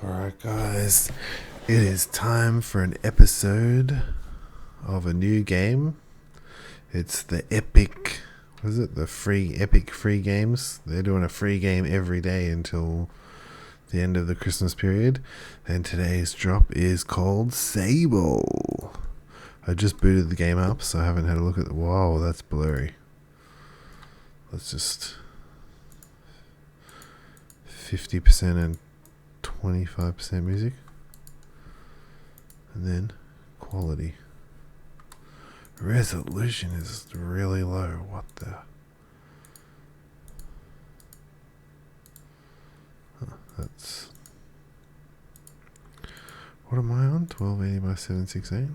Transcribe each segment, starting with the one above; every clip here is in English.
Alright, guys, it is time for an episode of a new game. It's the Epic, what is it? The Epic free games. They're doing a free game every day until the end of the Christmas period. And today's drop is called Sable. I just booted the game up, so I haven't had a look at the. Wow, that's blurry. Let's just 50% and 25% music, and then quality. Resolution is really low. What the? That's. What am I on? 1280 by 768.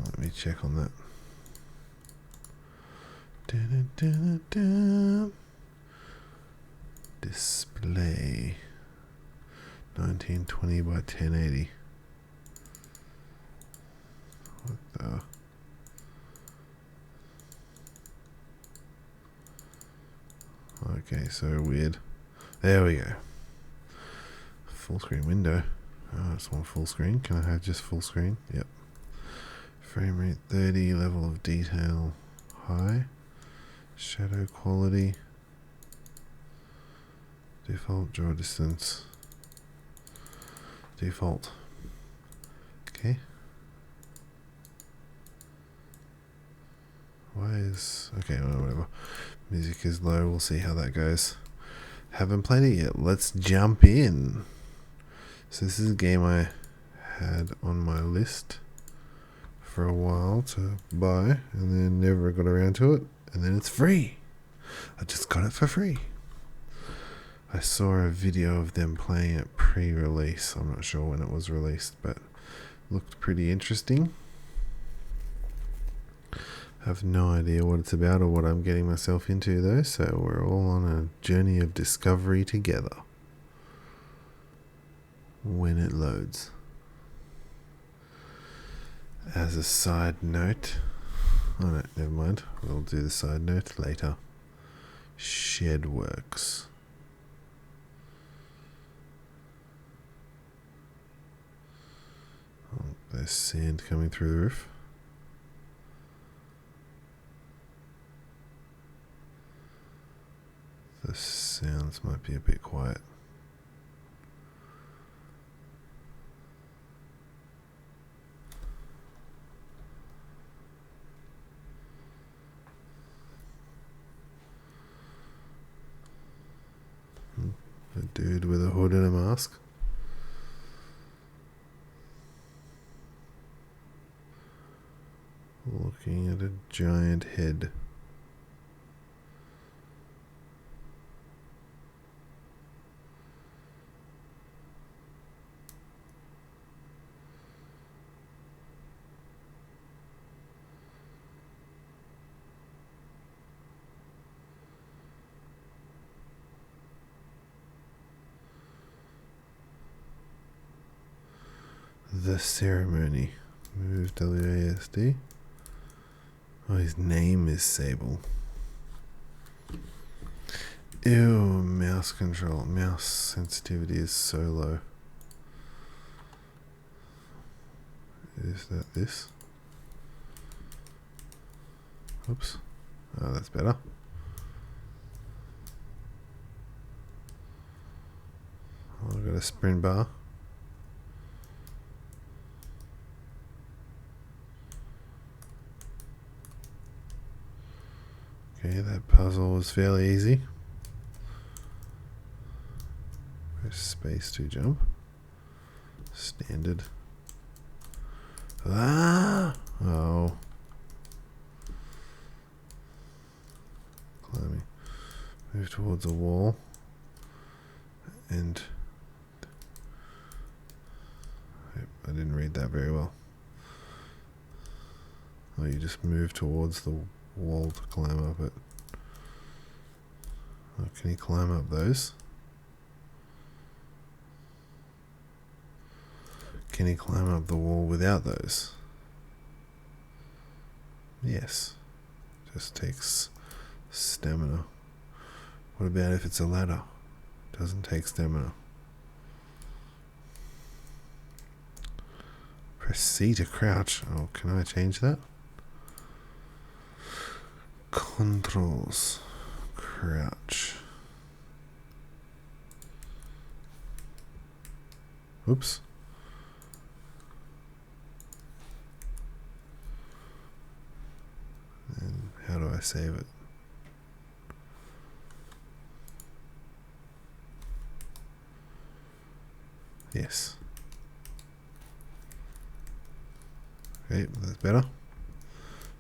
Let me check on that. Display 1920 by 1080. What the? Okay, so weird. There we go. Full screen window. Oh, it's one full screen. Can I have just full screen? Yep. Frame rate 30, level of detail high. Shadow quality. Default draw distance. Default. Okay. Why is... Okay, well, whatever. Music is low. We'll see how that goes. Haven't played it yet. Let's jump in. So this is a game I had on my list for a while to buy, and then never got around to it, and then it's free. I just got it for free. I saw a video of them playing it pre-release. I'm not sure when it was released, but looked pretty interesting. I have no idea what it's about or what I'm getting myself into though, so we're all on a journey of discovery together. When it loads. As a side note, oh no, never mind. We'll do the side note later. Shed works. Oh, there's sand coming through the roof. The sounds might be a bit quiet. A dude with a hood and a mask. Looking at a giant head. The ceremony. Move WASD. Oh, his name is Sable. Ew, mouse control. Mouse sensitivity is so low. Is that this? Oops. Oh, that's better. Oh, I've got a sprint bar. Okay, that puzzle was fairly easy. Press space to jump. Standard. Ah! Oh. Climbing. Move towards a wall. And... I didn't read that very well. Oh, you just move towards the wall to climb up it. Oh, can you climb up those? Can you climb up the wall without those? Yes. Just takes stamina. What about if it's a ladder? Doesn't take stamina. Press C to crouch. Oh, can I change that? Controls. Crouch. Oops. And how do I save it? Yes. Okay, that's better.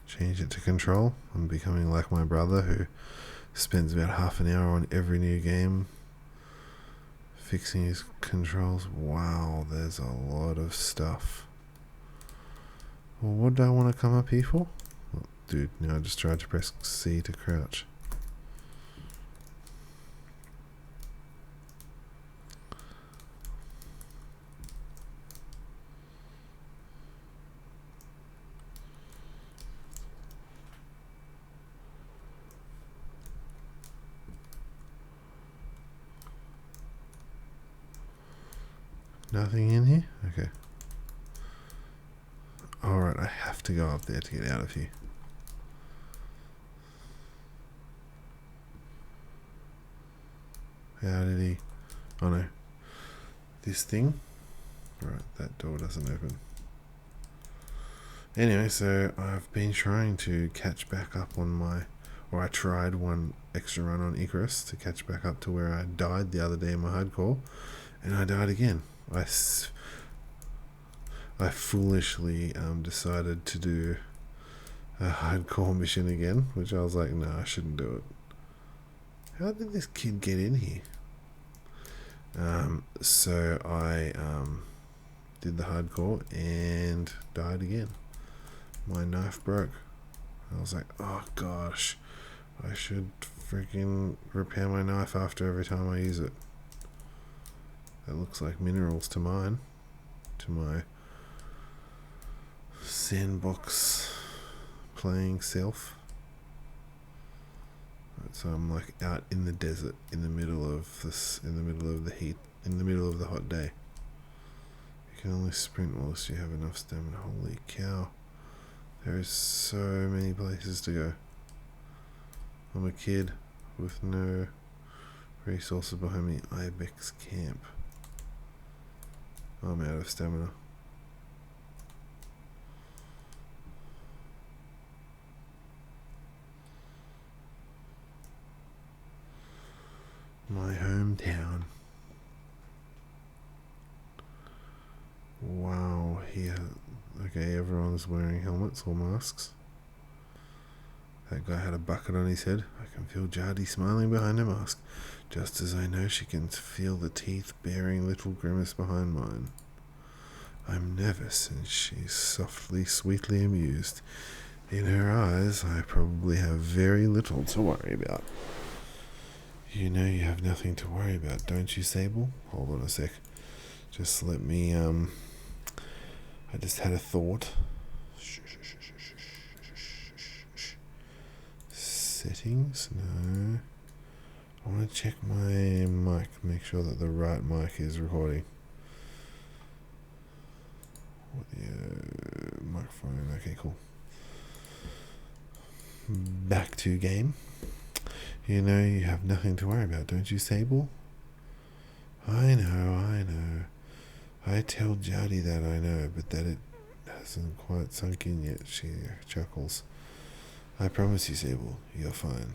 Change it to control. I'm becoming like my brother who spends about half an hour on every new game fixing his controls. Wow, there's a lot of stuff. Well, what do I want to come up here for? Oh, dude, now I just tried to press C to crouch. Nothing in here? Okay. Alright, I have to go up there to get out of here. How did he... Oh no. This thing? Right, that door doesn't open. Anyway, so I've been trying to catch back up on my... Or I tried one extra run on Icarus to catch back up to where I died the other day in my hardcore. And I died again. I foolishly decided to do a hardcore mission again, which I was like, no, I shouldn't do it. How did this kid get in here? So I did the hardcore and died again. My knife broke. I was like, oh gosh, I should freaking repair my knife after every time I use it. That looks like minerals to mine, to my sandbox playing self. Right, so I'm like out in the desert, in the middle of this, in the middle of the heat, in the middle of the hot day. You can only sprint whilst you have enough stamina. Holy cow! There is so many places to go. I'm a kid with no resources behind me. Ibex camp. I'm out of stamina. My hometown. Wow, here. Okay, everyone's wearing helmets or masks. That guy had a bucket on his head. I can feel Jardy smiling behind her mask, just as I know she can feel the teeth bearing little grimace behind mine. I'm nervous, and she's softly, sweetly amused. In her eyes, I probably have very little to worry about. You know you have nothing to worry about, don't you, Sable? Hold on a sec. Just let me, I just had a thought. Settings? No. I want to check my mic, make sure that the right mic is recording. Microphone, okay, cool. Back to game. You know you have nothing to worry about, don't you, Sable? I know. I tell Jardy that I know, but that it hasn't quite sunk in yet, she chuckles. I promise you, Sable, you're fine.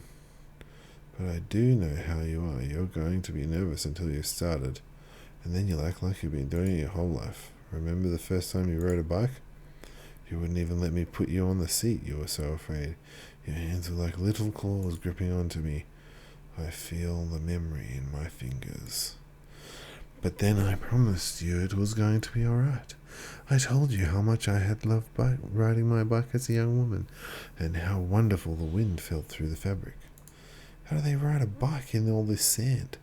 But I do know how you are. You're going to be nervous until you've started, and then you'll act like you've been doing it your whole life. Remember the first time you rode a bike? You wouldn't even let me put you on the seat, you were so afraid. Your hands were like little claws gripping onto me. I feel the memory in my fingers. But then I promised you it was going to be alright. I told you how much I had loved riding my bike as a young woman, and how wonderful the wind felt through the fabric. How do they ride a bike in all this sand?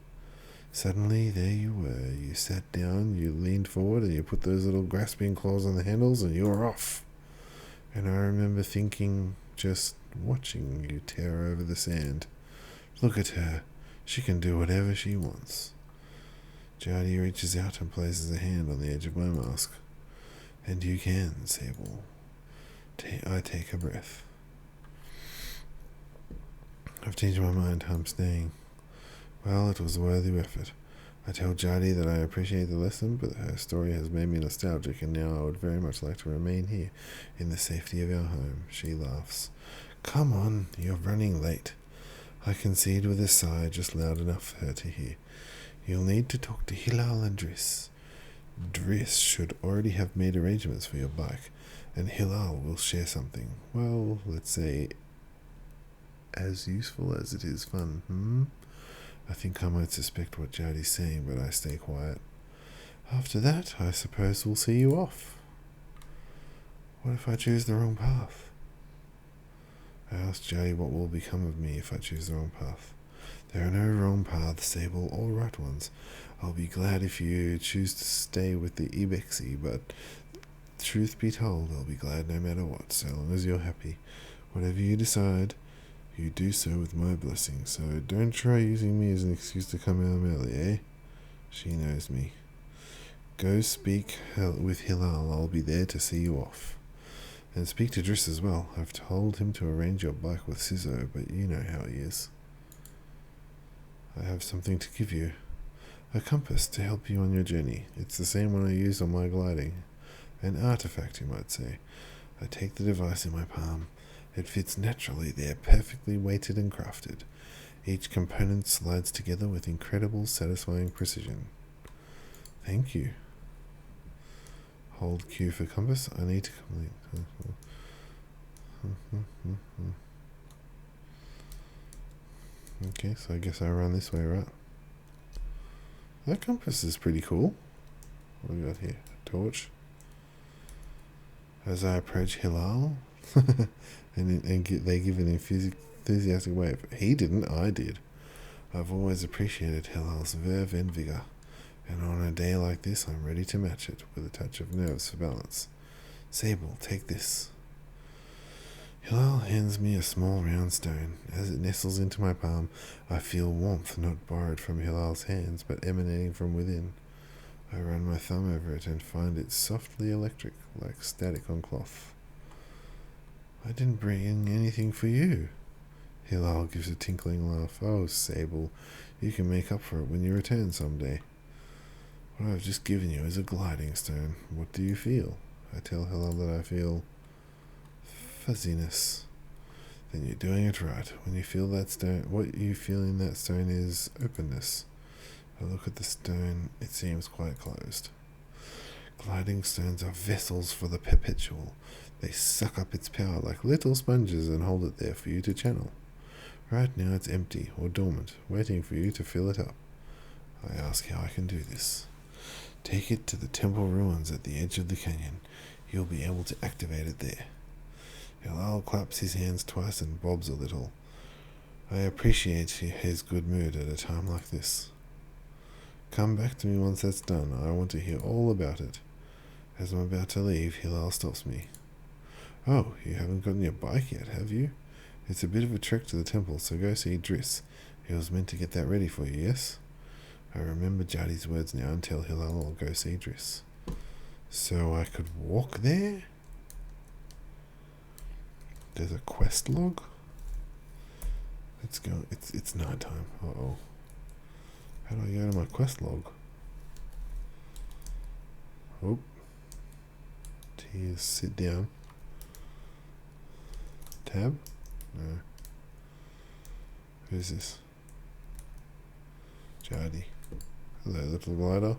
Suddenly, there you were. You sat down, you leaned forward, and you put those little grasping claws on the handles, and you were off. And I remember thinking, just watching you tear over the sand. Look at her. She can do whatever she wants. Jardy reaches out and places a hand on the edge of my mask. And you can, Sable. I take a breath. I've changed my mind. I'm staying. Well, it was a worthy effort. I tell Jadi that I appreciate the lesson, but her story has made me nostalgic, and now I would very much like to remain here, in the safety of our home. She laughs. Come on, you're running late. I concede with a sigh, just loud enough for her to hear. You'll need to talk to Hilal and Driss. Driss should already have made arrangements for your bike, and Hilal will share something. Well, let's say, as useful as it is fun, I think I might suspect what Jadi's saying, but I stay quiet. After that, I suppose we'll see you off. What if I choose the wrong path? I asked Jadi what will become of me if I choose the wrong path. There are no wrong paths, Sable, all right ones. I'll be glad if you choose to stay with the Ibexi, but truth be told, I'll be glad no matter what, so long as you're happy. Whatever you decide, you do so with my blessing, so don't try using me as an excuse to come out early, eh? She knows me. Go speak with Hilal, I'll be there to see you off. And speak to Driss as well. I've told him to arrange your bike with Sizzo, but you know how he is. I have something to give you. A compass to help you on your journey. It's the same one I used on my gliding. An artifact, you might say. I take the device in my palm. It fits naturally there, perfectly weighted and crafted. Each component slides together with incredible, satisfying precision. Thank you. Hold Q for compass. I need to complete. Okay, so I guess I run this way, right? That compass is pretty cool. What do we got here? A torch. As I approach Hilal, they give an enthusiastic wave. He didn't, I did. I've always appreciated Hilal's verve and vigor, and on a day like this, I'm ready to match it with a touch of nerves for balance. Sable, take this. Hilal hands me a small round stone. As it nestles into my palm, I feel warmth not borrowed from Hilal's hands, but emanating from within. I run my thumb over it and find it softly electric, like static on cloth. I didn't bring anything for you. Hilal gives a tinkling laugh. Oh, Sable, you can make up for it when you return someday. What I've just given you is a gliding stone. What do you feel? I tell Hilal that I feel fuzziness. Then you're doing it right. When you feel that stone, what you feel in that stone is openness. I look at the stone, it seems quite closed. Gliding stones are vessels for the perpetual. They suck up its power like little sponges and hold it there for you to channel. Right now it's empty or dormant, waiting for you to fill it up. I ask how I can do this. Take it to the temple ruins at the edge of the canyon. You'll be able to activate it there. Hilal claps his hands twice and bobs a little. I appreciate his good mood at a time like this. Come back to me once that's done. I want to hear all about it. As I'm about to leave, Hilal stops me. Oh, you haven't gotten your bike yet, have you? It's a bit of a trek to the temple, so go see Driss. He was meant to get that ready for you, yes? I remember Jadi's words now and tell Hilal I'll go see Driss. So I could walk there? There's a quest log? Let's go. It's night time. Uh-oh. How do I go to my quest log? Oh. Tears, sit down. Tab? No. Who's this? Jadi. Hello, little glider.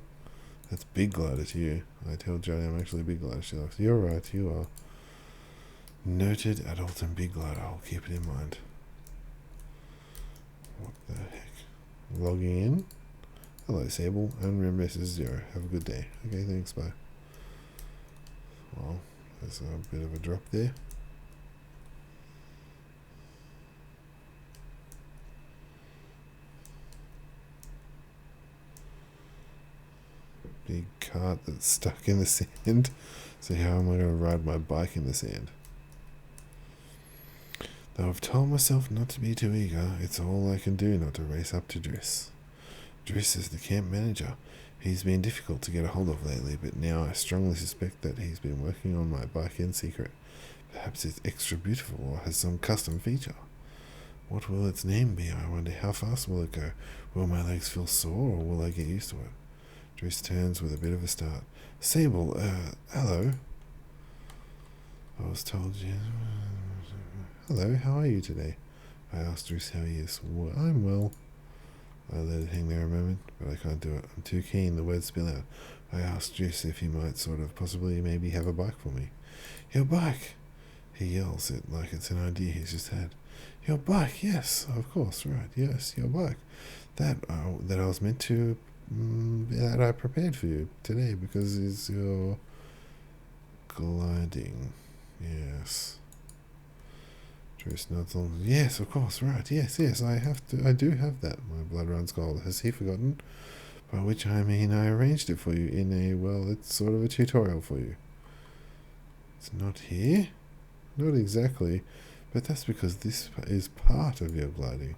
That's big glider to you. I tell Jadi I'm actually a big glider. She laughs. You're right, you are. Noted adult and big glider. I'll keep it in mind. What the heck? Logging in. Hello, Sable. And remember, this is 0. Have a good day. Okay, thanks. Bye. Well, there's a bit of a drop there. Big cart that's stuck in the sand. So how am I going to ride my bike in the sand? Though I've told myself not to be too eager, it's all I can do not to race up to Driss. Driss is the camp manager. He's been difficult to get a hold of lately, but now I strongly suspect that he's been working on my bike in secret. Perhaps it's extra beautiful or has some custom feature. What will its name be, I wonder? How fast will it go? Will my legs feel sore, or will I get used to it? Driss turns with a bit of a start. Sable, hello. I was told you... Hello, how are you today? I asked Driss how he is. Well, I'm well. I let it hang there a moment, but I can't do it. I'm too keen, the words spill out. I asked Driss if he might possibly maybe have a bike for me. Your bike! He yells it like it's an idea he's just had. Your bike, yes, of course, right, yes, your bike. That I was meant to, that I prepared for you today because it's your gliding, yes. Driss nods along. Yes, of course, right. Yes, I do have that. My blood runs cold. Has he forgotten? By which I mean I arranged it for you in it's sort of a tutorial for you. It's not here? Not exactly, but that's because this is part of your gliding.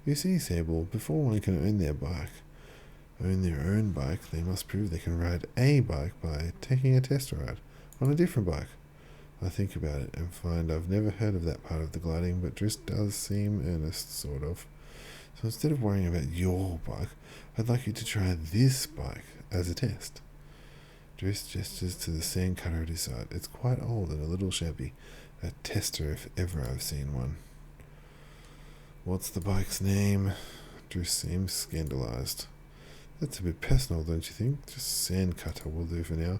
You see, Sable, before one can own their own bike, they must prove they can ride a bike by taking a test ride on a different bike. I think about it and find I've never heard of that part of the gliding, but Driss does seem earnest, sort of. So instead of worrying about your bike, I'd like you to try this bike as a test. Driss gestures to the sand cutter at his side. It's quite old and a little shabby. A tester if ever I've seen one. What's the bike's name? Driss seems scandalized. That's a bit personal, don't you think? Just sand cutter will do for now.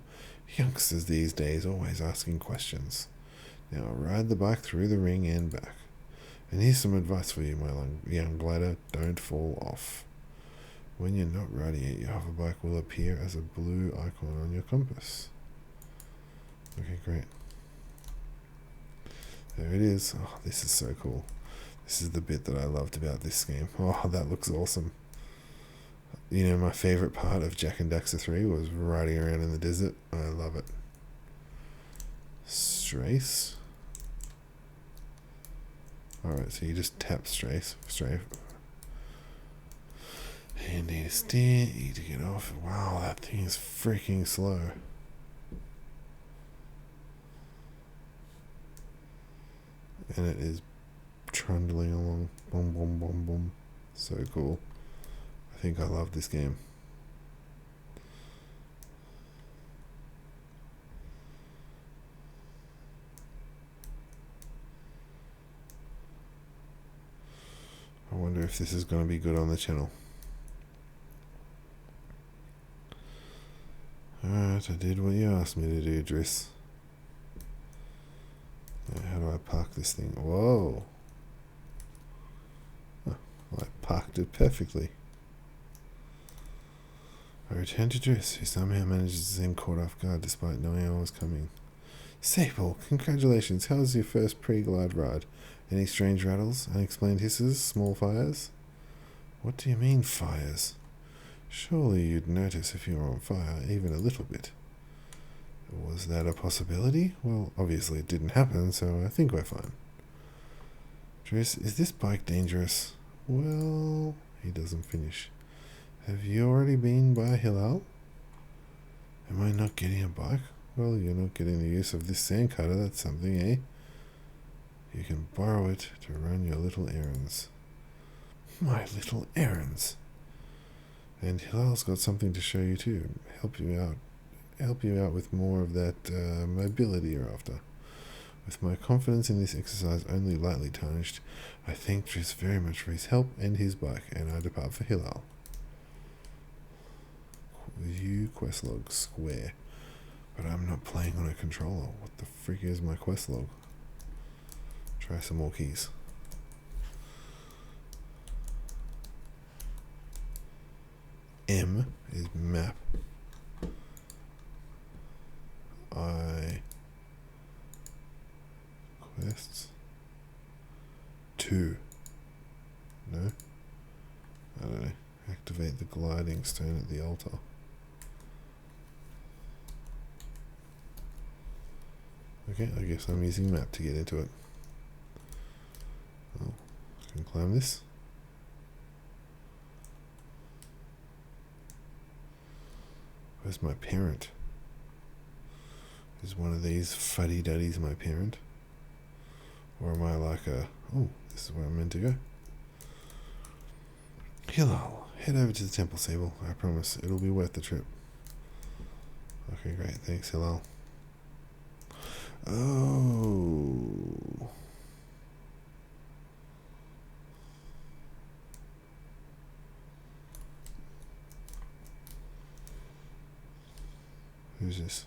Youngsters these days always asking questions. Now ride the bike through the ring and back. And here's some advice for you, my young glider. Don't fall off. When you're not riding it, your hover bike will appear as a blue icon on your compass. Okay, great. There it is. Oh, this is so cool. This is the bit that I loved about this game. Oh, that looks awesome. You know, my favourite part of Jak and Daxter 3 was riding around in the desert. I love it. Strafe. Alright, so you just tap strafe. And E to steer, E to get off. Wow, that thing is freaking slow. And it is trundling along. Boom, boom, boom, boom. So cool. I think I love this game. I wonder if this is going to be good on the channel. Alright, I did what you asked me to do, Driss. Now, how do I park this thing? Whoa! Oh, I parked it perfectly. I returned to Driss, who somehow manages to seem caught off guard despite knowing I was coming. Sable, congratulations. How was your first pre-glide ride? Any strange rattles, unexplained hisses, small fires? What do you mean, fires? Surely you'd notice if you were on fire, even a little bit. Was that a possibility? Well, obviously it didn't happen, so I think we're fine. Driss, is this bike dangerous? Well, he doesn't finish. Have you already been by Hilal? Am I not getting a bike? Well, you're not getting the use of this sand cutter, that's something, eh? You can borrow it to run your little errands. My little errands? And Hilal's got something to show you too. Help you out with more of that mobility you're after. With my confidence in this exercise only lightly tarnished, I thank Driss very much for his help and his bike, and I depart for Hilal. View quest log square. But I'm not playing on a controller. What the frick is my quest log? Try some more keys. M is map. I quests 2. No? I don't know. Activate the gliding stone at the altar. Okay, I guess I'm using map to get into it. Oh, I can climb this. Where's my parent? Is one of these fuddy-duddies my parent? Or am I like a... Oh, this is where I'm meant to go. Hillel. Head over to the temple, Sable. I promise it'll be worth the trip. Okay, great. Thanks, Hillel. Oh. Who's this?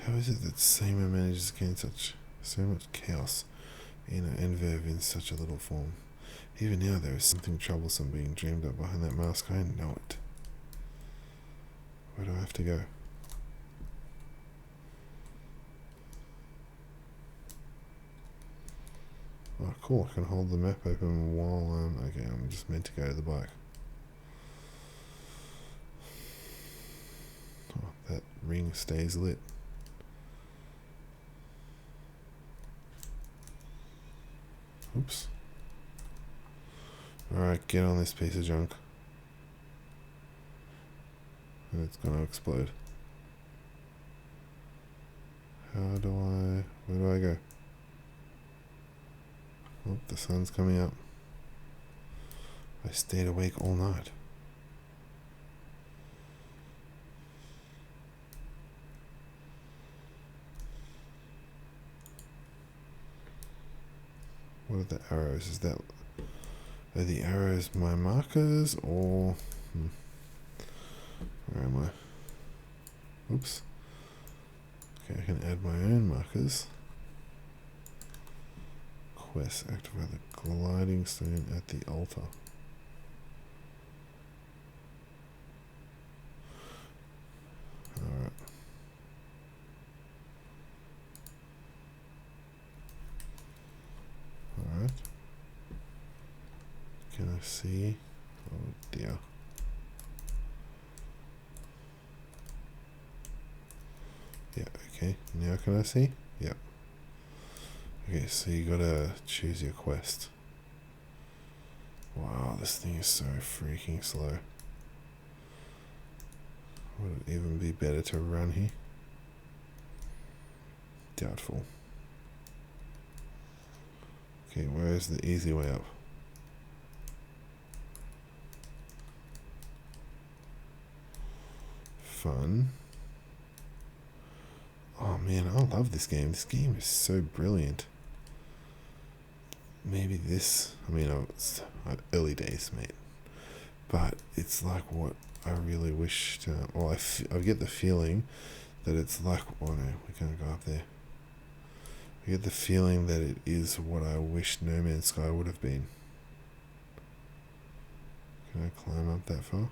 How is it that Seema manages to gain so much chaos and verve in such a little form? Even now there is something troublesome being dreamed up behind that mask. I know it. Where do I have to go? Oh cool, I can hold the map open while I'm just meant to go to the bike. Oh, that ring stays lit. Oops. Alright, get on this piece of junk. And it's gonna explode. Where do I go? Oh, the sun's coming up. I stayed awake all night. What are the arrows? Are the arrows my markers or... Where am I? Oops. Okay, I can add my own markers. Quest, activate the gliding stone at the altar. Alright. Alright. Can I see? Oh dear. Yeah, okay. Now can I see? Yeah. Okay, so you gotta choose your quest. Wow, this thing is so freaking slow. Would it even be better to run here? Doubtful. Okay, where is the easy way up? Fun. Oh man, I love this game. This game is so brilliant. Maybe this, it's early days, mate. But it's like what I really wish to, well, I get the feeling that it's like, oh no, we can't go up there. I get the feeling that it is what I wish No Man's Sky would have been. Can I climb up that far?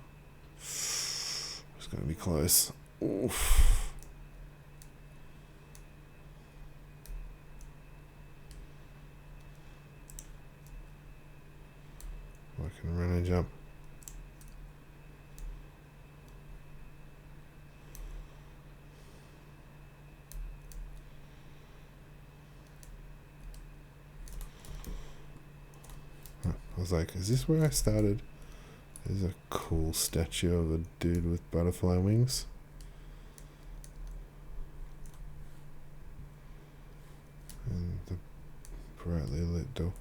It's going to be close. Oof. I can run and jump. I was like, is this where I started? There's a cool statue of a dude with butterfly wings. And the brightly lit door.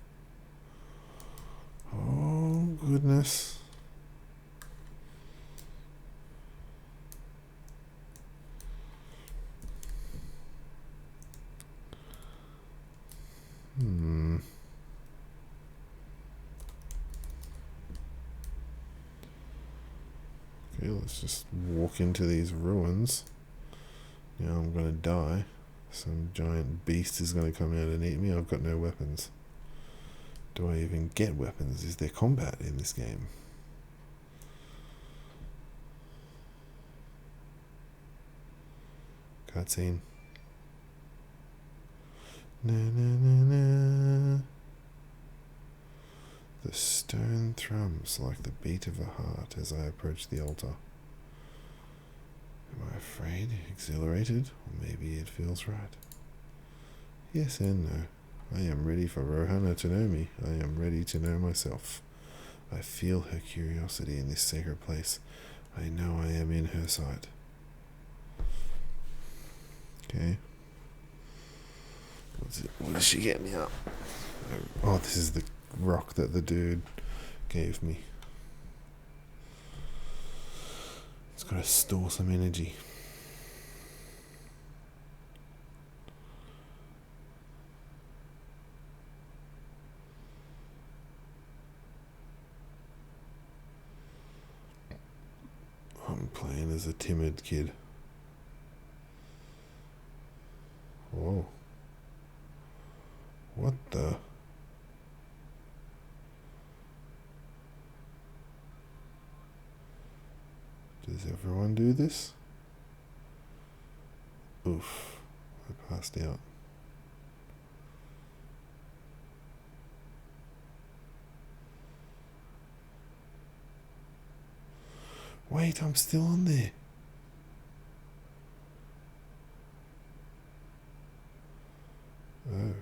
Oh, goodness. Okay, let's just walk into these ruins. Now I'm going to die. Some giant beast is going to come out and eat me. I've got no weapons. Do I even get weapons? Is there combat in this game? Cutscene. Na na na na. The stone thrums like the beat of a heart as I approach the altar. Am I afraid, exhilarated, or maybe it feels right? Yes and no. I am ready for Rohana to know me. I am ready to know myself. I feel her curiosity in this sacred place. I know I am in her sight. Okay. What does she get me up? Oh, this is the rock that the dude gave me. It's got to store some energy. I'm playing as a timid kid. Whoa. What the? Does everyone do this? Oof. I passed out. Wait, I'm still on there. Oh.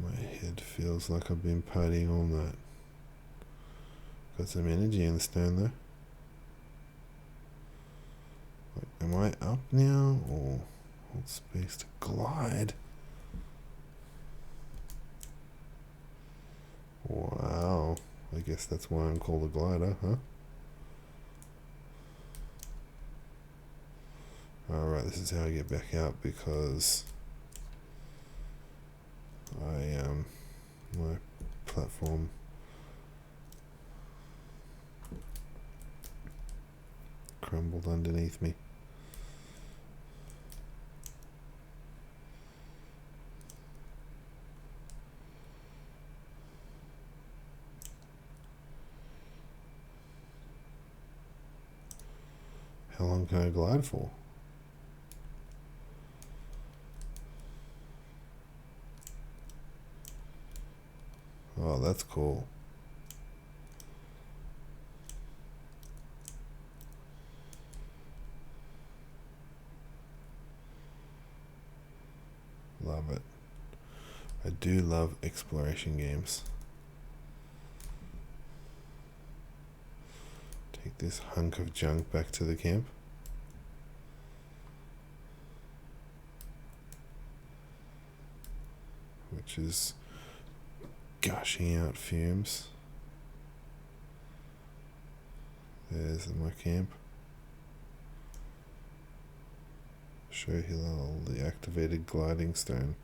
My head feels like I've been partying all night. Got some energy in the stone though. Wait, am I up now or hold space to glide? Wow. I guess that's why I'm called a glider, huh? Alright, this is how I get back out because my platform crumbled underneath me. How long can I glide for? Oh, that's cool. Love it. I do love exploration games. Take this hunk of junk back to the camp. Which is gushing out fumes. There's my camp. Show Hilal the activated gliding stone.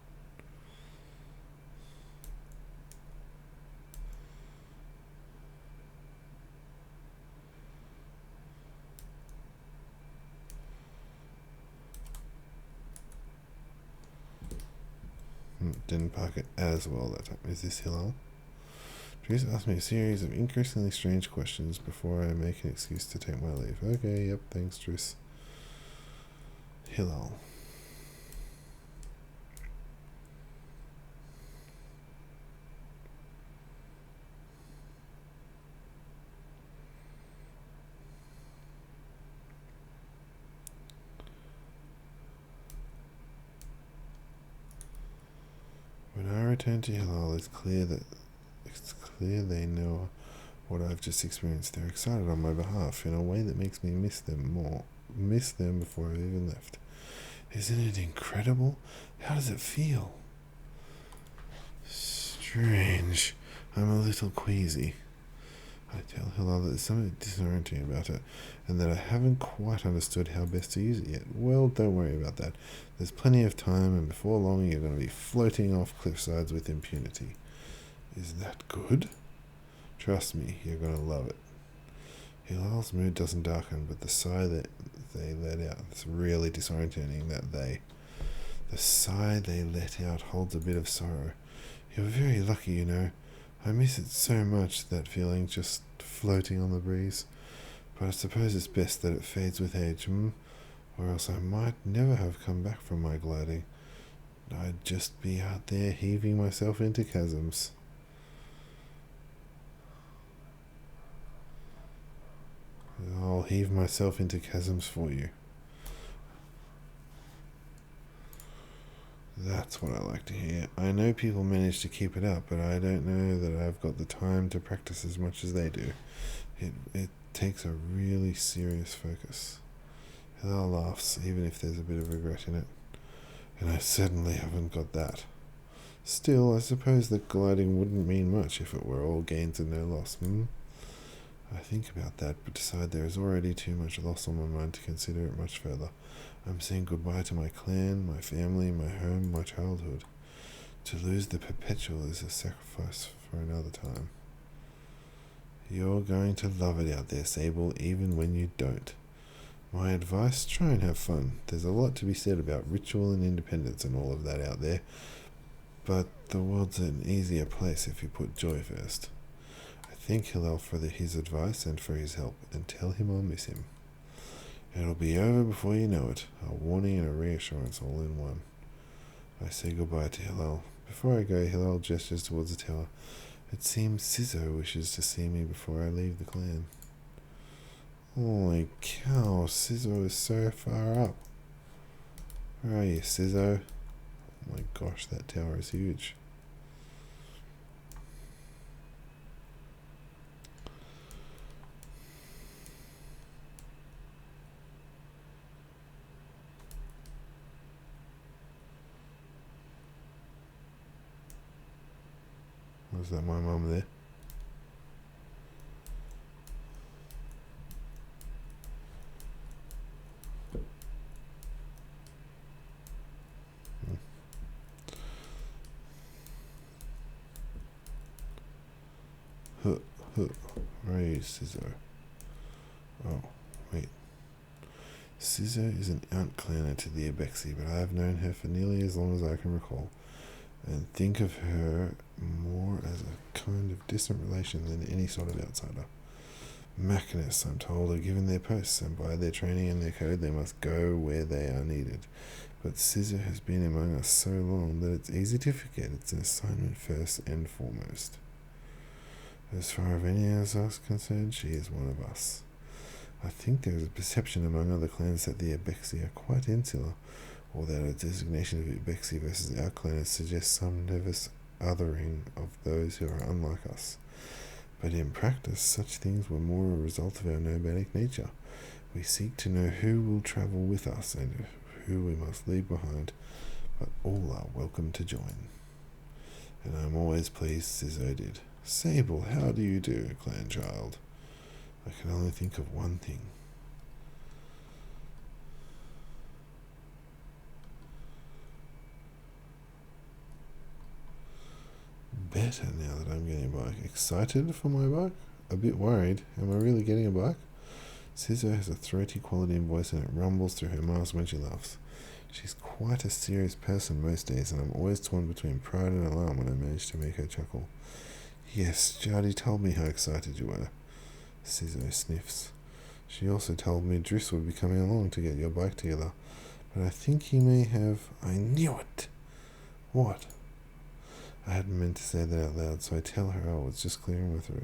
Didn't park it as well that time. Is this Hilal? Please ask me a series of increasingly strange questions before I make an excuse to take my leave. Okay, yep, thanks, Triss. Hilal. When I return to Hilal, it's clear they know what I've just experienced. They're excited on my behalf in a way that makes me miss them before I even left. Isn't it incredible? How does it feel? Strange. I'm a little queasy. I tell Hilal that there's something disorienting about it, and that I haven't quite understood how best to use it yet. Well, don't worry about that. There's plenty of time, and before long you're going to be floating off cliffsides with impunity. Is that good? Trust me, you're going to love it. Hilal's mood doesn't darken, but the sigh that they let out, it's really disorientating the sigh they let out holds a bit of sorrow. You're very lucky, you know. I miss it so much, that feeling just floating on the breeze. But I suppose it's best that it fades with age, or else I might never have come back from my gliding. I'd just be out there heaving myself into chasms. Oh, heave myself into chasms for you. That's what I like to hear. I know people manage to keep it up, but I don't know that I've got the time to practice as much as they do. It takes a really serious focus. Hillel laughs, even if there's a bit of regret in it. And I certainly haven't got that. Still, I suppose that gliding wouldn't mean much if it were all gains and no loss, I think about that, but decide there is already too much loss on my mind to consider it much further. I'm saying goodbye to my clan, my family, my home, my childhood. To lose the perpetual is a sacrifice for another time. You're going to love it out there, Sable, even when you don't. My advice, try and have fun. There's a lot to be said about ritual and independence and all of that out there, but the world's an easier place if you put joy first. I thank Hillel for his advice and for his help, and tell him I'll miss him. It'll be over before you know it, a warning and a reassurance all in one. I say goodbye to Hillel. Before I go, Hillel gestures towards the tower. It seems Sizzo wishes to see me before I leave the clan. Holy cow, Sizzo is so far up. Where are you, Sizzo? Oh my gosh, that tower is huge. Was that my mum there? Where are you, Sizzo? Oh, wait. Sizzo is an outclanner to the Abexi, but I have known her for nearly as long as I can recall, and think of her more as a kind of distant relation than any sort of outsider. Machinists, I'm told, are given their posts, and by their training and their code they must go where they are needed. But Sizzo has been among us so long that it's easy to forget it's an assignment first and foremost. As far as any of us are concerned, she is one of us. I think there is a perception among other clans that the Abexi are quite insular, or that a designation of Abexi versus our clan suggests some nervous othering of those who are unlike us. But in practice, such things were more a result of our nomadic nature. We seek to know who will travel with us and who we must leave behind, but all are welcome to join. And I'm always pleased Sizzo did. Sable, how do you do, clan child? I can only think of one thing. Better now that I'm getting a bike. Excited for my bike? A bit worried. Am I really getting a bike? Sizzo has a throaty quality in voice and it rumbles through her mouth when she laughs. She's quite a serious person most days, and I'm always torn between pride and alarm when I manage to make her chuckle. Yes, Jardy told me how excited you were. Sizzo sniffs. She also told me Driss would be coming along to get your bike together, but I think he may have... I knew it! What? I hadn't meant to say that out loud, so I tell her I was just clearing with her.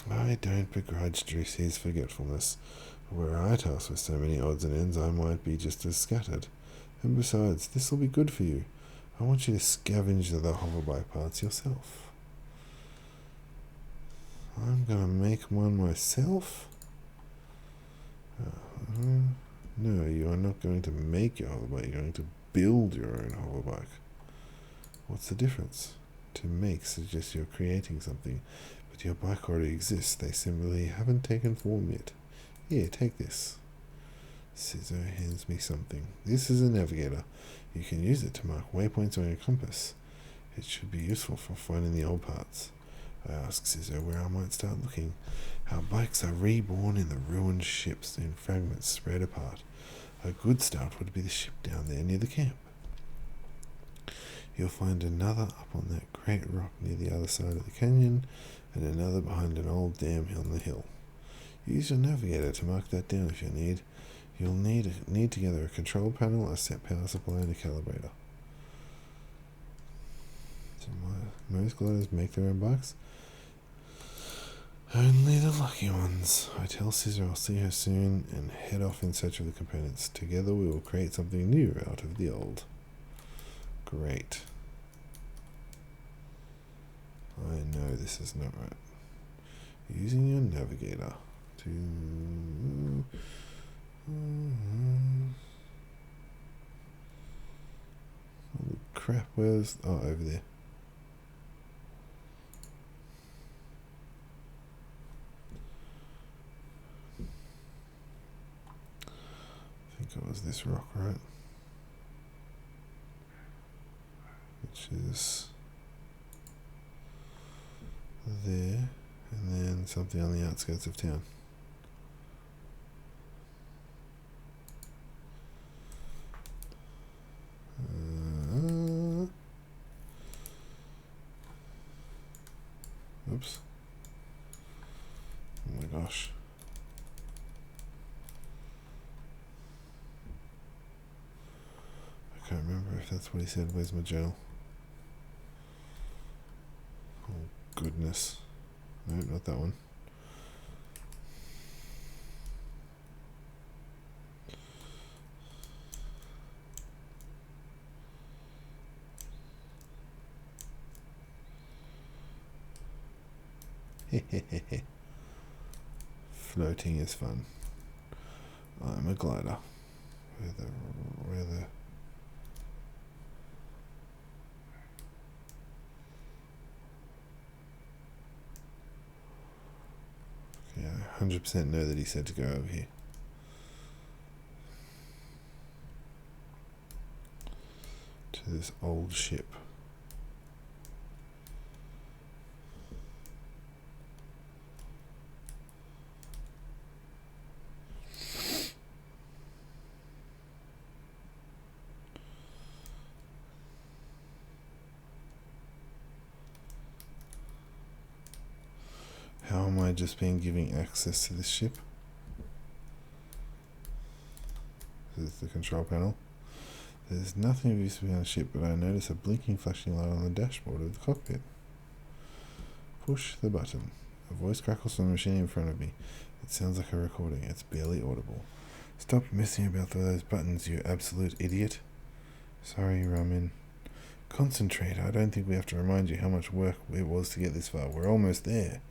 I don't begrudge Driss his forgetfulness. Were I tasked with so many odds and ends, I might be just as scattered. And besides, this will be good for you. I want you to scavenge the hoverbike parts yourself. I'm going to make one myself? No, you are not going to make your hoverbike. You're going to build your own hoverbike. What's the difference? To make suggests you're creating something, but your bike already exists. They simply haven't taken form yet. Here, take this. Sizzo hands me something. This is a navigator. You can use it to mark waypoints on your compass. It should be useful for finding the old parts. I ask Sizzo where I might start looking. Our bikes are reborn in the ruined ships in fragments spread apart. A good start would be the ship down there near the camp. You'll find another up on that great rock near the other side of the canyon, and another behind an old dam on the hill. Use your navigator to mark that down if you need. You'll need together a control panel, a set power supply, and a calibrator. So most gliders make their own bikes. Only the lucky ones. I tell Scissor I'll see her soon and head off in search of the components. Together we will create something new out of the old. Great. I know this is not right. Using your navigator to... Holy crap, where's... Oh, over there. I think it was this rock, right? Which is there, and then something on the outskirts of town. Oops. Oh my gosh. I can't remember if that's what he said. Where's my journal? Oh goodness. No, not that one. Floating is fun. I'm a glider. Where the yeah, 100% know that he said to go over here. To this old ship. How am I just being given access to this ship? This is the control panel. There's nothing of use to be on a ship, but I notice a blinking flashing light on the dashboard of the cockpit. Push the button. A voice crackles from the machine in front of me. It sounds like a recording. It's barely audible. Stop messing about with those buttons, you absolute idiot. Sorry, Ramin. Concentrate. I don't think we have to remind you how much work it was to get this far. We're almost there.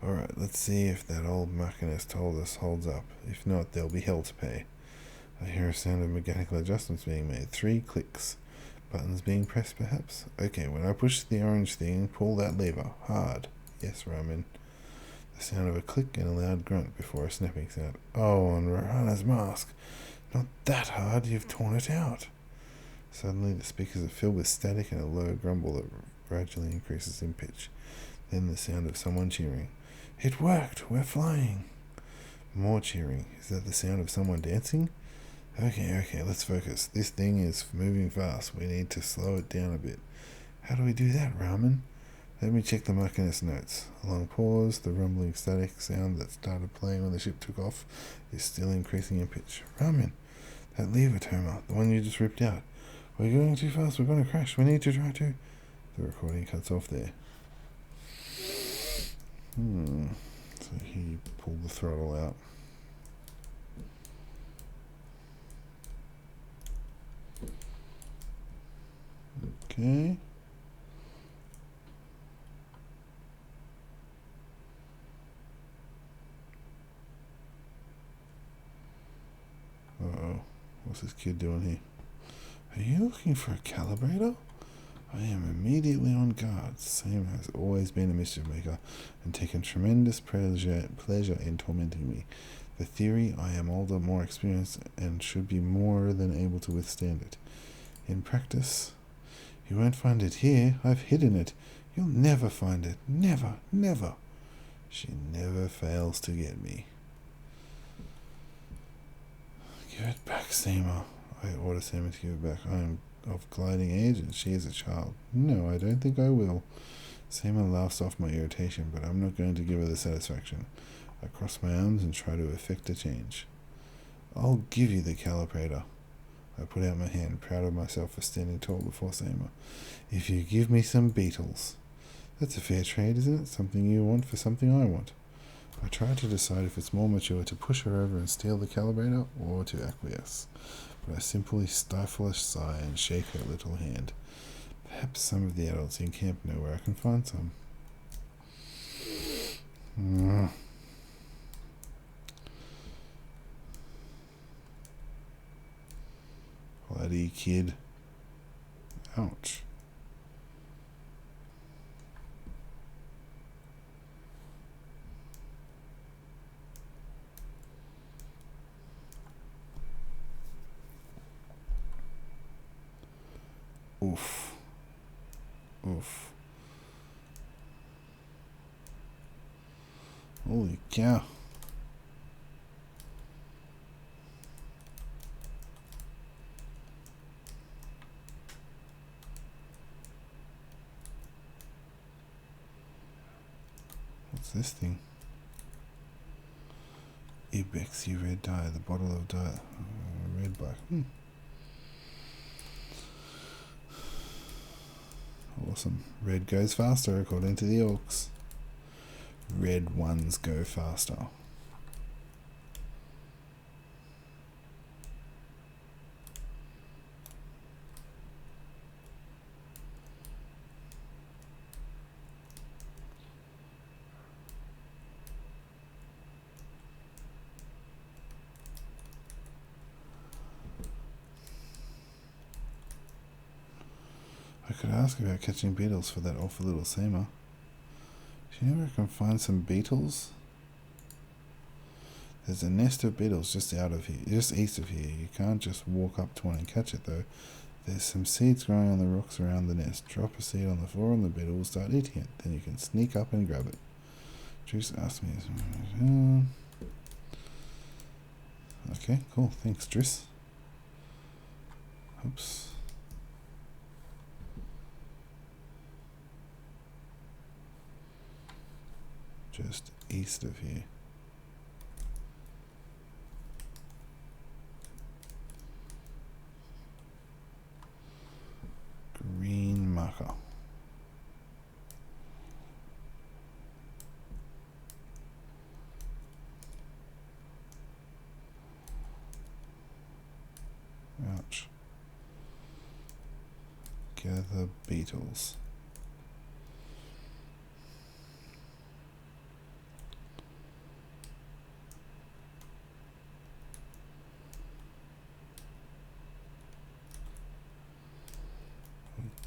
Alright, let's see if that old machinist told us holds up. If not, there'll be hell to pay. I hear a sound of mechanical adjustments being made. 3 clicks. Buttons being pressed, perhaps? Okay, when I push the orange thing, pull that lever. Hard. Yes, Ramin. The sound of a click and a loud grunt before a snapping sound. Oh, and Rana's mask. Not that hard, you've torn it out. Suddenly the speakers are filled with static and a low grumble that gradually increases in pitch. Then the sound of someone cheering. It worked! We're flying! More cheering. Is that the sound of someone dancing? Okay, let's focus. This thing is moving fast. We need to slow it down a bit. How do we do that, Ramin? Let me check the machinist notes. A long pause. The rumbling static sound that started playing when the ship took off is still increasing in pitch. Ramin, that lever, Toma, the one you just ripped out. We're going too fast. We're going to crash. We need to try to... The recording cuts off there. So he pulled the throttle out. Okay. Uh-oh. What's this kid doing here? Are you looking for a calibrator? I am immediately on guard. Sam has always been a mischief maker and taken tremendous pleasure in tormenting me. The theory, I am older, more experienced, and should be more than able to withstand it. In practice, you won't find it here. I've hidden it. You'll never find it. Never, never. She never fails to get me. Give it back, Seema. I order Seema to give it back. I am of gliding age and she is a child. No, I don't think I will. Seema laughs off my irritation, but I'm not going to give her the satisfaction. I cross my arms and try to effect a change. I'll give you the calibrator. I put out my hand, proud of myself for standing tall before Seema. If you give me some beetles. That's a fair trade, isn't it? Something you want for something I want. I try to decide if it's more mature to push her over and steal the calibrator or to acquiesce, but I simply stifle a sigh and shake her little hand. Perhaps some of the adults in camp know where I can find some. Bloody kid. Ouch. Oof. Oof. Holy cow. What's this thing? Ibexy red dye, the bottle of dye. Red black. Awesome. Red goes faster according to the orcs. Red ones go faster. I could ask about catching beetles for that awful little Seema. Do you know where I can find some beetles? There's a nest of beetles just east of here. You can't just walk up to one and catch it though. There's some seeds growing on the rocks around the nest. Drop a seed on the floor and the beetle will start eating it. Then you can sneak up and grab it. Juice asked me. Okay, cool. Thanks, Driss. Oops. Just east of here. Green marker. Ouch. Gather beetles.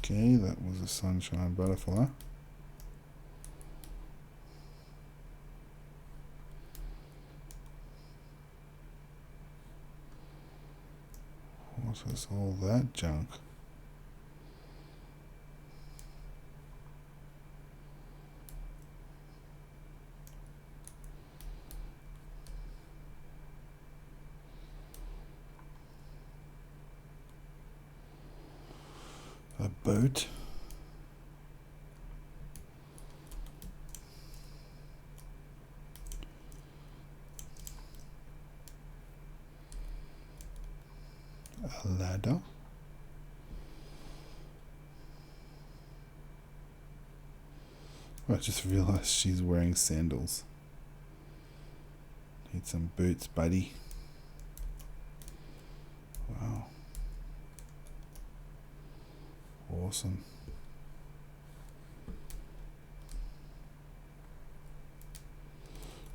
Okay, that was a sunshine butterfly. What is all that junk? A boat. A ladder. I just realized she's wearing sandals. Need some boots, buddy. Wow. Awesome.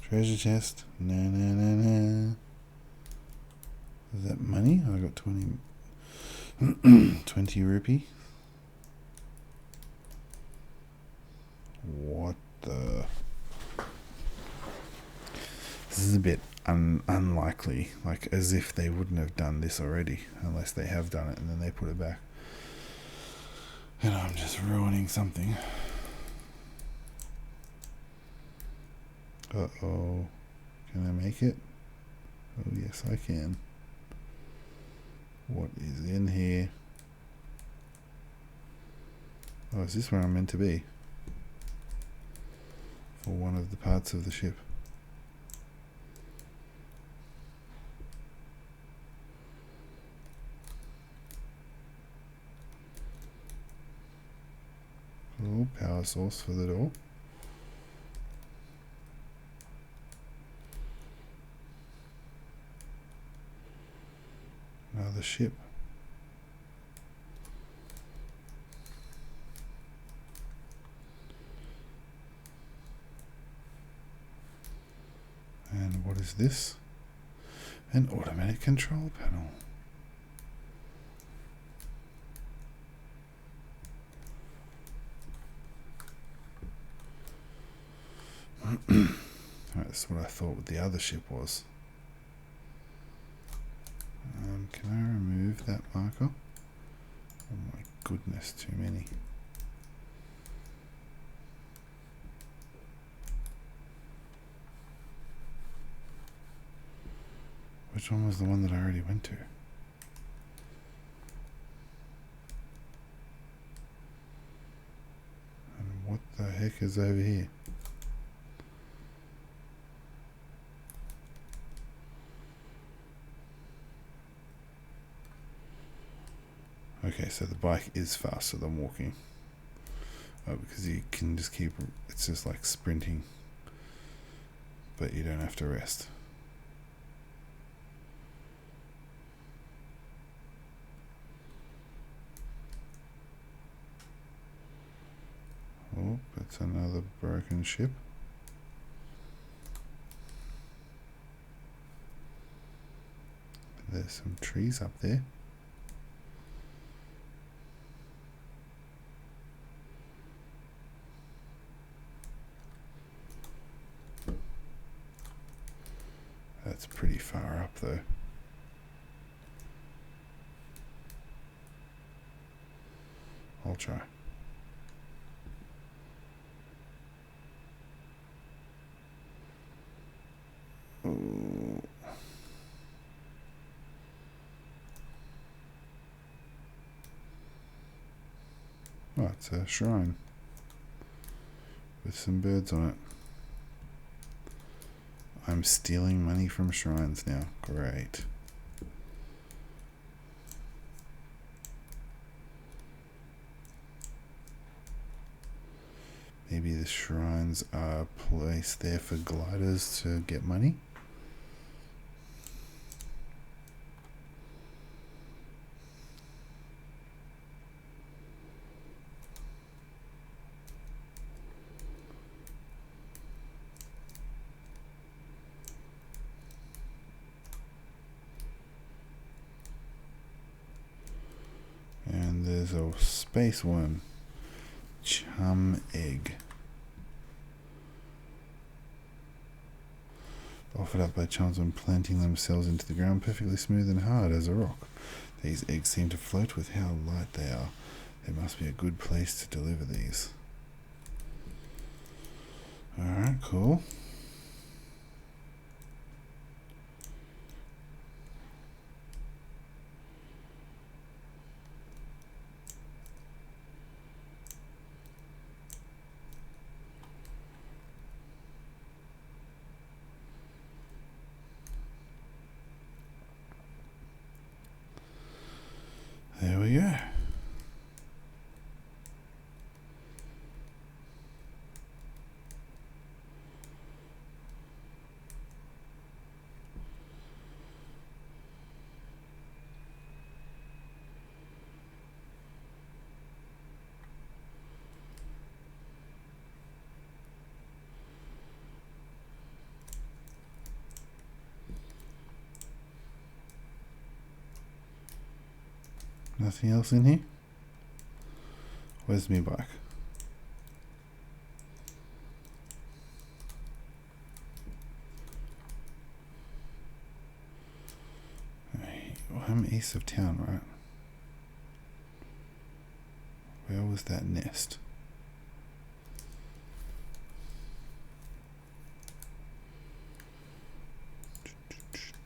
Treasure chest. Nah. Is that money? I got 20 rupee. What the? This is a bit unlikely, like as if they wouldn't have done this already, unless they have done it and then they put it back. And I'm just ruining something. Uh-oh. Can I make it? Oh yes, I can. What is in here? Oh, is this where I'm meant to be? For one of the parts of the ship. Oh, power power source for the door. Another ship. And what is this? An automatic control panel. That's what I thought the other ship was. Can I remove that marker? Oh my goodness, too many. Which one was the one that I already went to? And what the heck is over here? Okay, so the bike is faster than walking. Oh, because you can just keep, it's just like sprinting, but you don't have to rest. Oh, it's another broken ship. There's some trees up there. That's pretty far up though. I'll try. Ooh. Oh, it's a shrine with some birds on it. I'm stealing money from shrines now. Great. Maybe the shrines are placed there for gliders to get money. And there's a space one. Chum egg. Offered up by chums when planting themselves into the ground, perfectly smooth and hard as a rock. These eggs seem to float with how light they are. It must be a good place to deliver these. Alright, cool. There we go. Nothing else in here? Where's me bike? Well, I'm east of town, right? Where was that nest?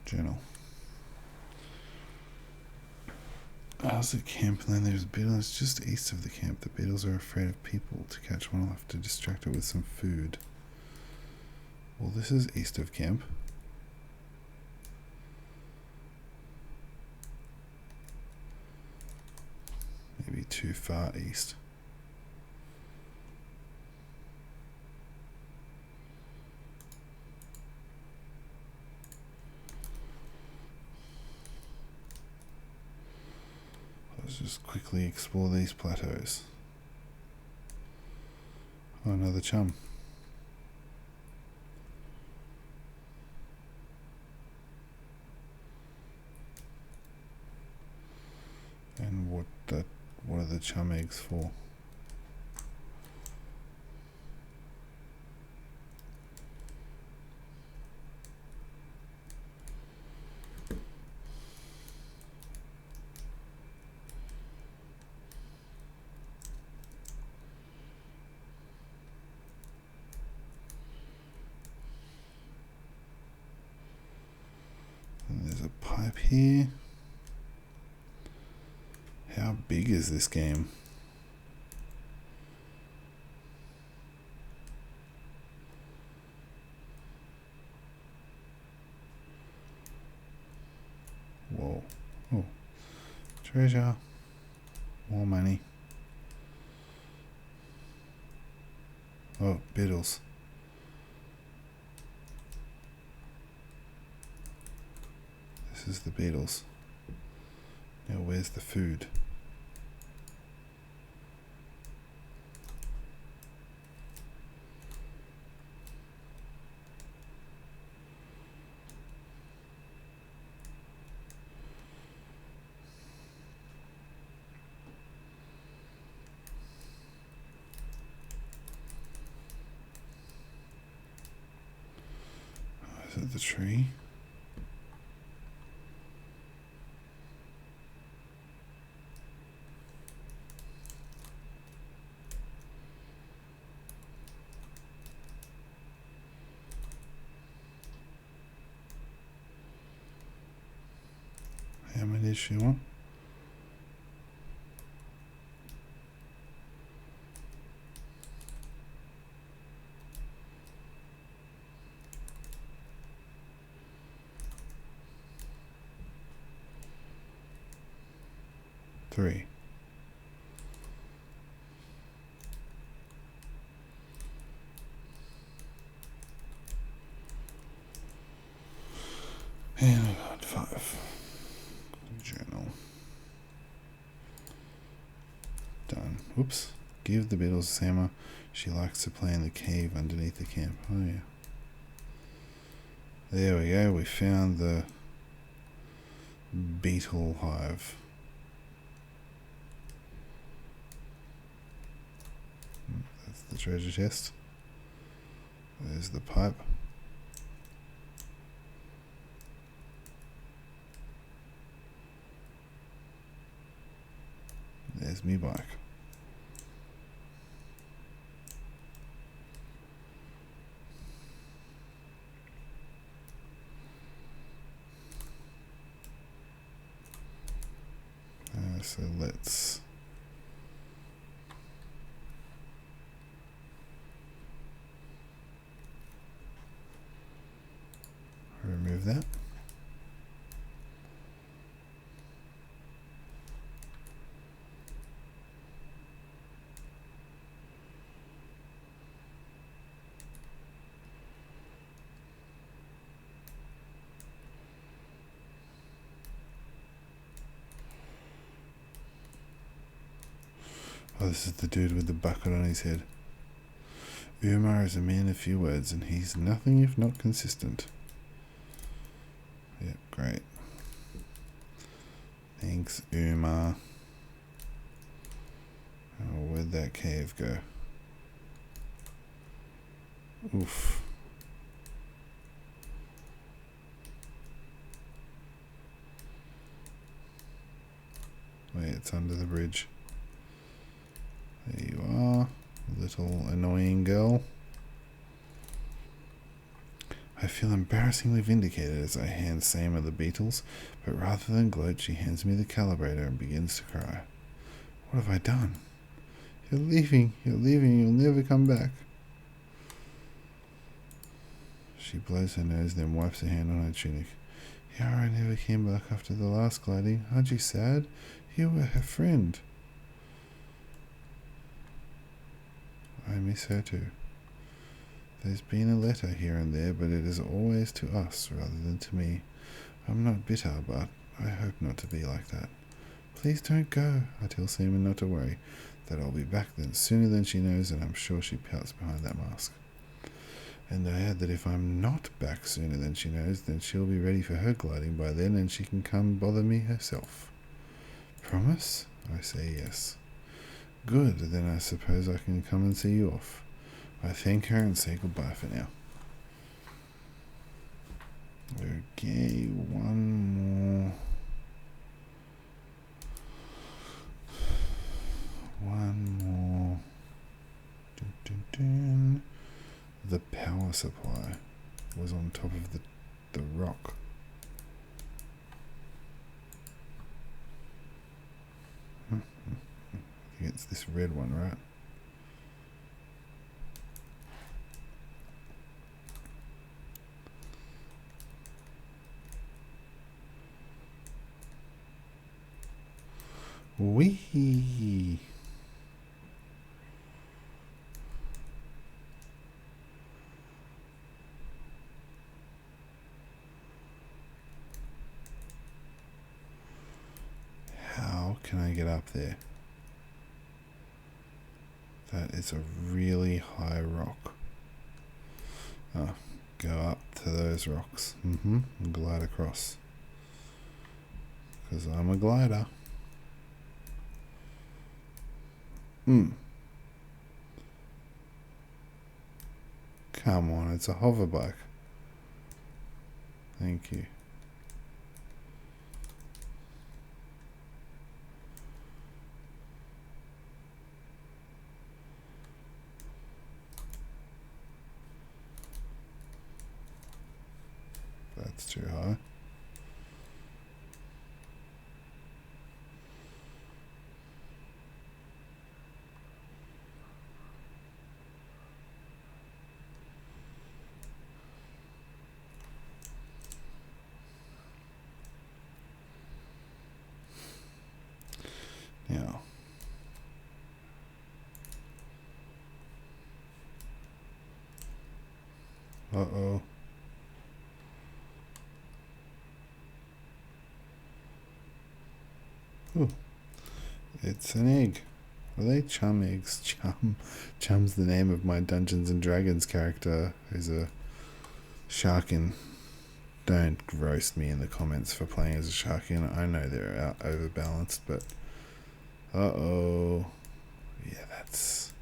Journal. How's the camp? And then there's beetles just east of the camp. The beetles are afraid of people. To catch one, I'll have to distract it with some food. Well, this is east of camp. Maybe too far east. Let's just quickly explore these plateaus. Oh, another chum. And what are the chum eggs for? And there's a pipe here. How big is this game? Whoa. Oh. Treasure. More money. Oh, beetles. This is the beetles. Now where's the food? Is it the tree? How many does she want? Three. And I got 5. Journal. Done. Whoops. Give the beetles a hammer. She likes to play in the cave underneath the camp. Oh yeah. There we go. We found the beetle hive. That's the treasure chest. There's the pipe. There's me bike. So let's remove that. Oh, this is the dude with the bucket on his head. Umar is a man of few words, and he's nothing if not consistent. Yep, great. Thanks, Umar. Oh, where'd that cave go? Oof. Wait, it's under the bridge. There you are, little annoying girl. I feel embarrassingly vindicated as I hand Sama the beetles, but rather than gloat, she hands me the calibrator and begins to cry. What have I done? You're leaving, you'll never come back. She blows her nose, then wipes her hand on her tunic. Yara never came back after the last gliding. Aren't you sad? You were her friend. I miss her too. There's been a letter here and there, but it is always to us rather than to me. I'm not bitter, but I hope not to be like that. Please don't go. I tell Seaman not to worry, that I'll be back then sooner than she knows, and I'm sure she pouts behind that mask. And I add that if I'm not back sooner than she knows, then she'll be ready for her gliding by then, and she can come bother me herself. Promise? I say yes. Good, then I suppose I can come and see you off. I thank her and say goodbye for now. Okay, one more. Dun, dun, dun. The power supply was on top of the rock. I think it's this red one, right? Wee. How can I get up there? That is a really high rock. Oh, go up to those rocks. And glide across. Because I'm a glider. Come on, it's a hover bike. Thank you. That's too high. Now, uh-oh. Ooh, it's an egg. Are they chum eggs? Chum's the name of my Dungeons and Dragons character, who's a sharkin. Don't roast me in the comments for playing as a sharkin. I know they're overbalanced, but uh-oh. Yeah, that's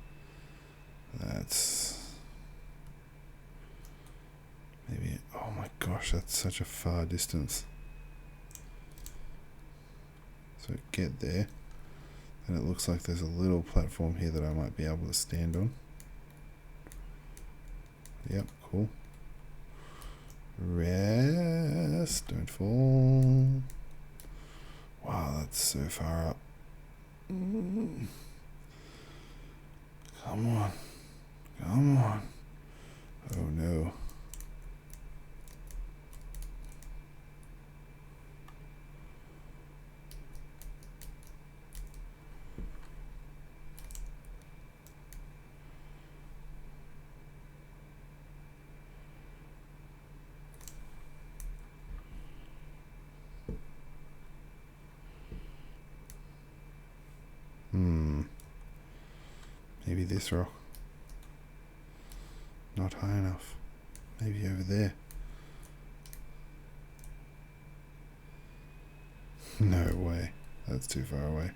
maybe. Oh my gosh, that's such a far distance. So get there, and it looks like there's a little platform here that I might be able to stand on. Yep, cool. Rest, don't fall. Wow, that's so far up. Come on. Come on. Oh no. Maybe this rock. Not high enough. Maybe over there. No way. That's too far away.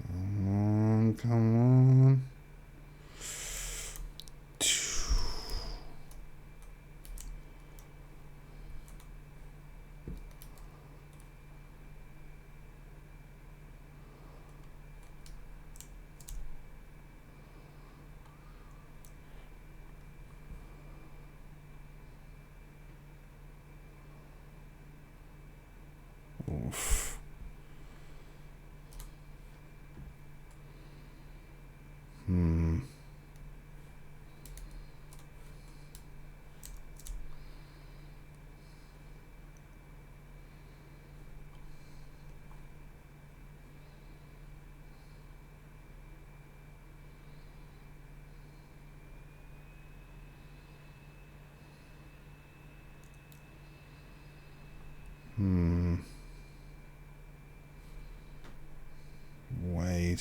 Come on, come on. Oof.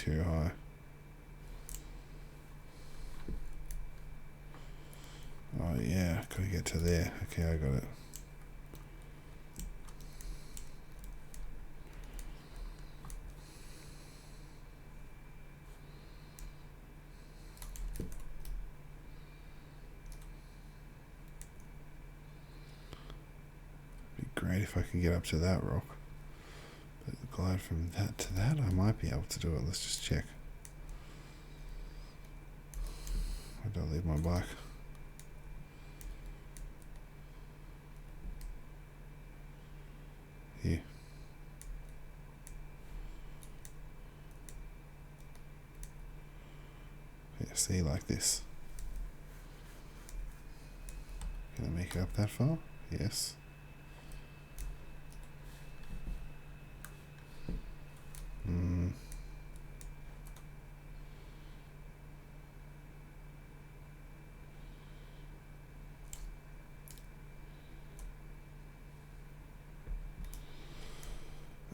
too high. Oh yeah, gotta get to there. Okay, I got it. Be great if I could get up to that rock. But glide from that to that, I might be able to do it. Let's just check. I don't leave my bike. Here. Yeah, see, like this. Can I make it up that far? Yes.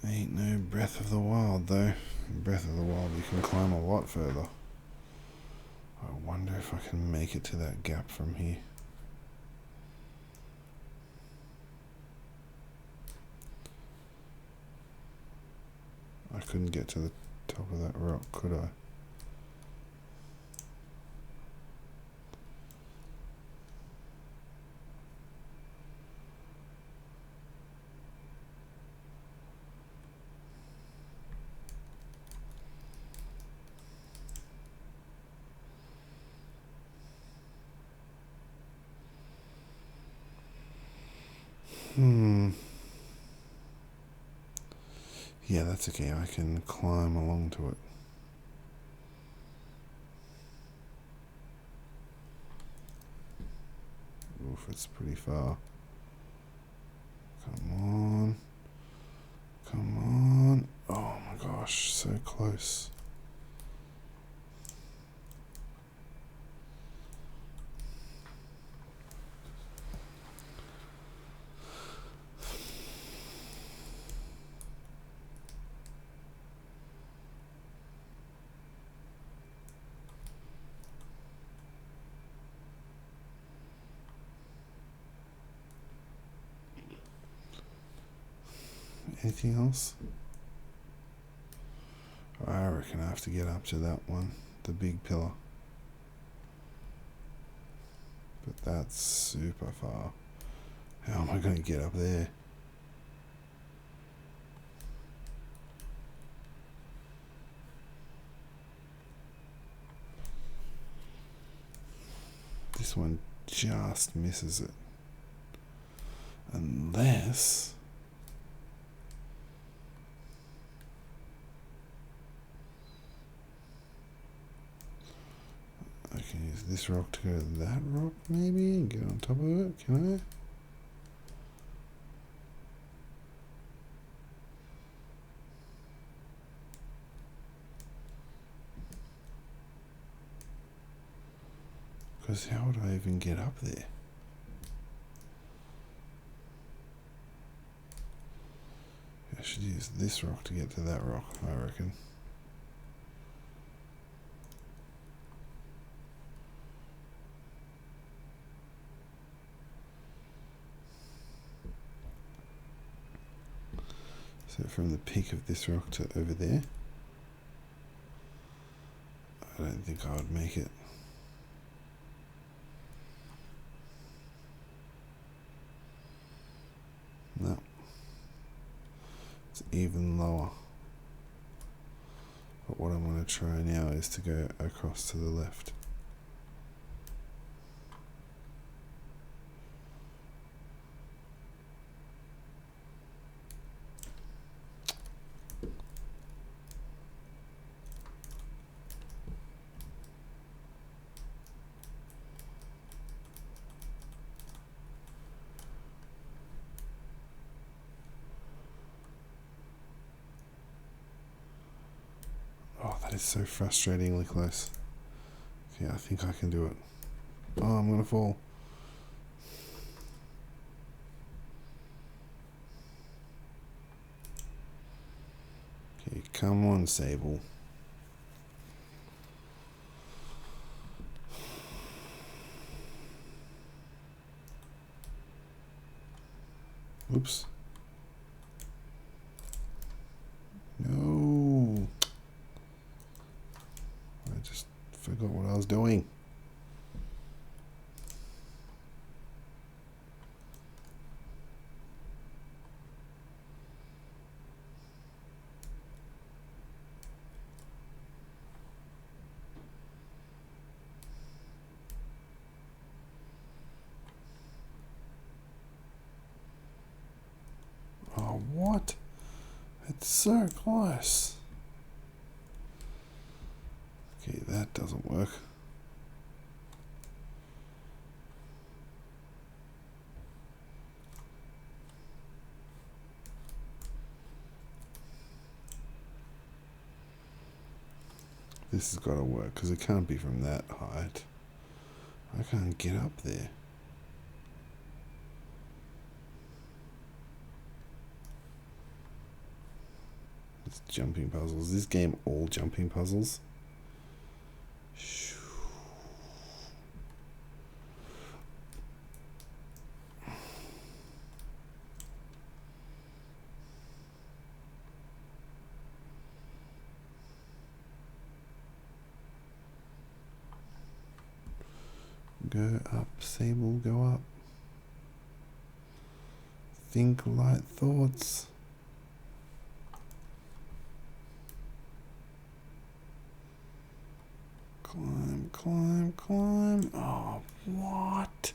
Ain't no Breath of the Wild though. In Breath of the Wild you can climb a lot further. I wonder if I can make it to that gap from here. I couldn't get to the top of that rock, could I? Yeah, that's okay. I can climb along to it. Oof, it's pretty far. Come on. Come on. Oh my gosh, so close. Anything else? I reckon I have to get up to that one, the big pillar. But that's super far. How am I going to get up there? This one just misses it. Unless... I can use this rock to go to that rock, maybe, and get on top of it. Can I? Because how would I even get up there? I should use this rock to get to that rock, I reckon. So from the peak of this rock to over there, I don't think I would make it. No. It's even lower. But what I'm going to try now is to go across to the left. Oh, that is so frustratingly close. Okay, I think I can do it. Oh, I'm gonna fall. Okay, come on, Sable. Oops. No. I just forgot what I was doing. Oh, what? It's so close. Okay, that doesn't work. This has got to work because it can't be from that height. I can't get up there. It's jumping puzzles. Is this game all jumping puzzles? Go up, Sable, go up. Think light thoughts. Climb, climb, climb. Oh, what?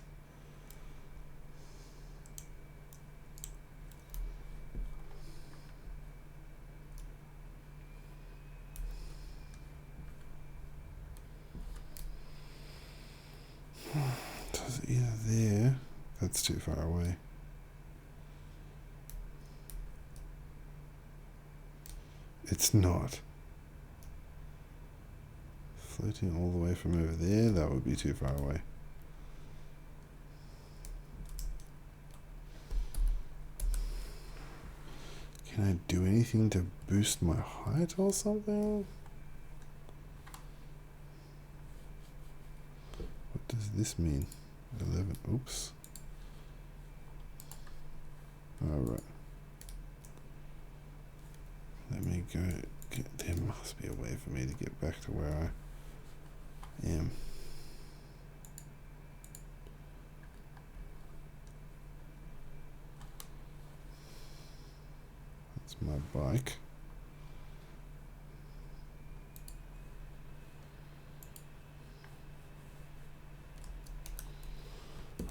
So it's either there. That's too far away. It's not. Floating all the way from over there, that would be too far away. Can I do anything to boost my height or something? What does this mean? 11. Oops. Alright. Let me go. There must be a way for me to get back to where I am. That's my bike.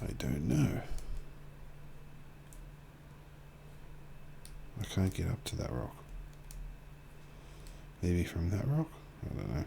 I don't know. I can't get up to that rock. Maybe from that rock? I don't know.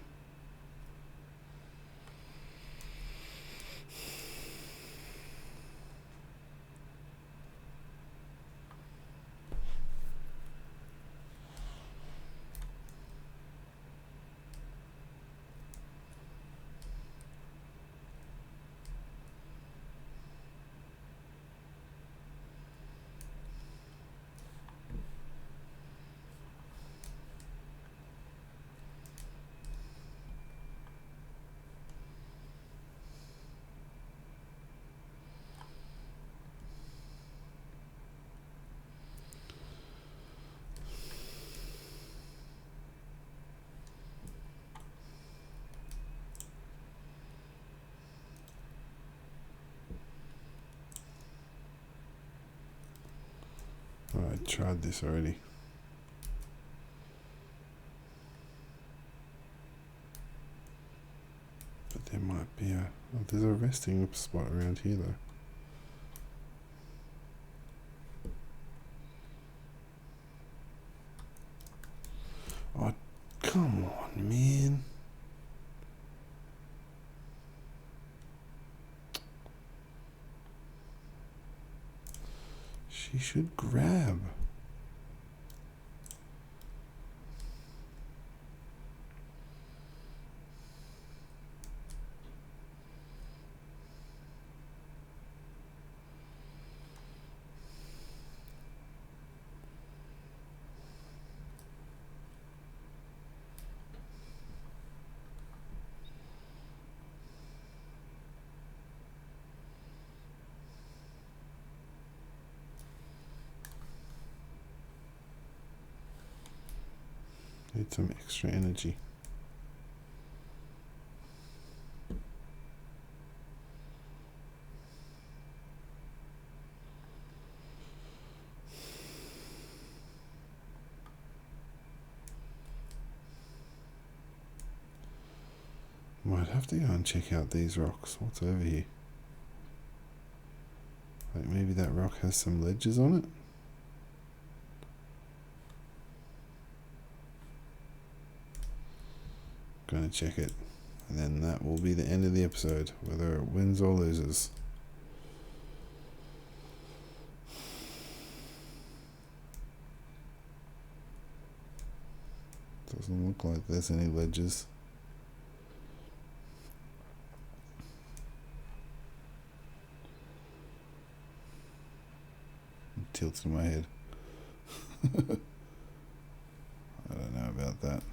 I tried this already. But there might be a... Oh, there's a resting spot around here though. Oh, come on, man. She should grab. Need some extra energy. Might have to go and check out these rocks. What's over here? Like maybe that rock has some ledges on it? Gonna check it. And then that will be the end of the episode, whether it wins or loses. Doesn't look like there's any ledges. I'm tilting my head. I don't know about that.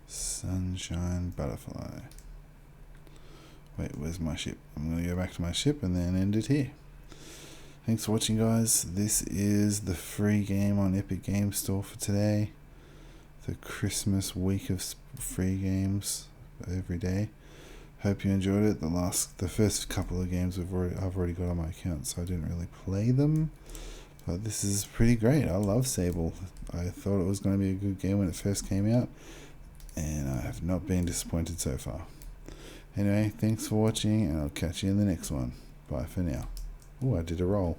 Sunshine butterfly. Wait, where's my ship? I'm going to go back to my ship and then end it here. Thanks for watching, guys. This is the free game on Epic Games Store for today. The Christmas week of free games every day. Hope you enjoyed it. The first couple of games I've already got on my account, so I didn't really play them. But this is pretty great. I love Sable. I thought it was going to be a good game when it first came out, and I have not been disappointed so far. Anyway, thanks for watching, and I'll catch you in the next one. Bye for now. Oh, I did a roll.